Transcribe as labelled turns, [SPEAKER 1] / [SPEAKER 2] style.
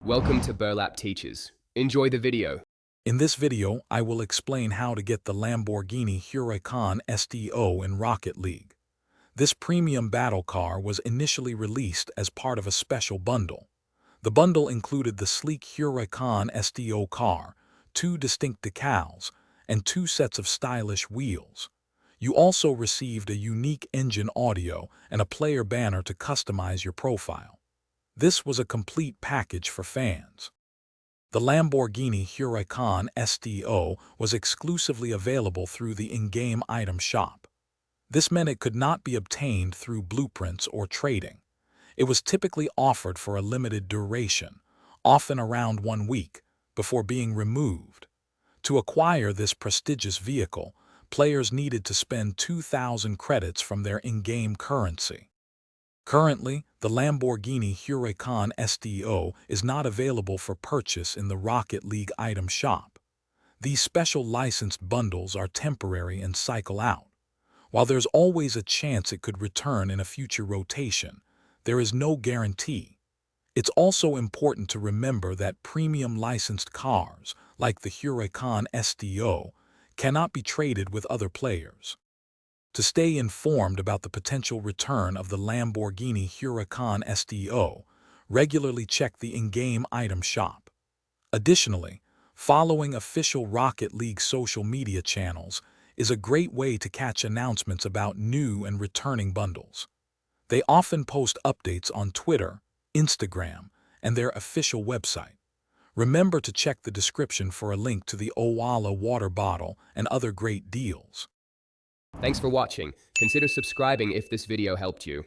[SPEAKER 1] Welcome to Burlap Teachers. Enjoy the video.
[SPEAKER 2] In this video, I will explain how to get the Lamborghini Huracan STO in Rocket League. This premium battle car was initially released as part of a special bundle. The bundle included the sleek Huracan STO car, 2 distinct decals, and 2 sets of stylish wheels. You also received a unique engine audio and a player banner to customize your profile. This was a complete package for fans. The Lamborghini Huracan STO was exclusively available through the in-game item shop. This meant it could not be obtained through blueprints or trading. It was typically offered for a limited duration, often around 1 week, before being removed. To acquire this prestigious vehicle, players needed to spend 2,000 credits from their in-game currency. Currently, the Lamborghini Huracan STO is not available for purchase in the Rocket League item shop. These special licensed bundles are temporary and cycle out. While there's always a chance it could return in a future rotation, there is no guarantee. It's also important to remember that premium licensed cars, like the Huracan STO, cannot be traded with other players. To stay informed about the potential return of the Lamborghini Huracan STO, regularly check the in-game item shop. Additionally, following official Rocket League social media channels is a great way to catch announcements about new and returning bundles. They often post updates on Twitter, Instagram, and their official website. Remember to check the description for a link to the Owala water bottle and other great deals.
[SPEAKER 1] Thanks for watching. Consider subscribing if this video helped you.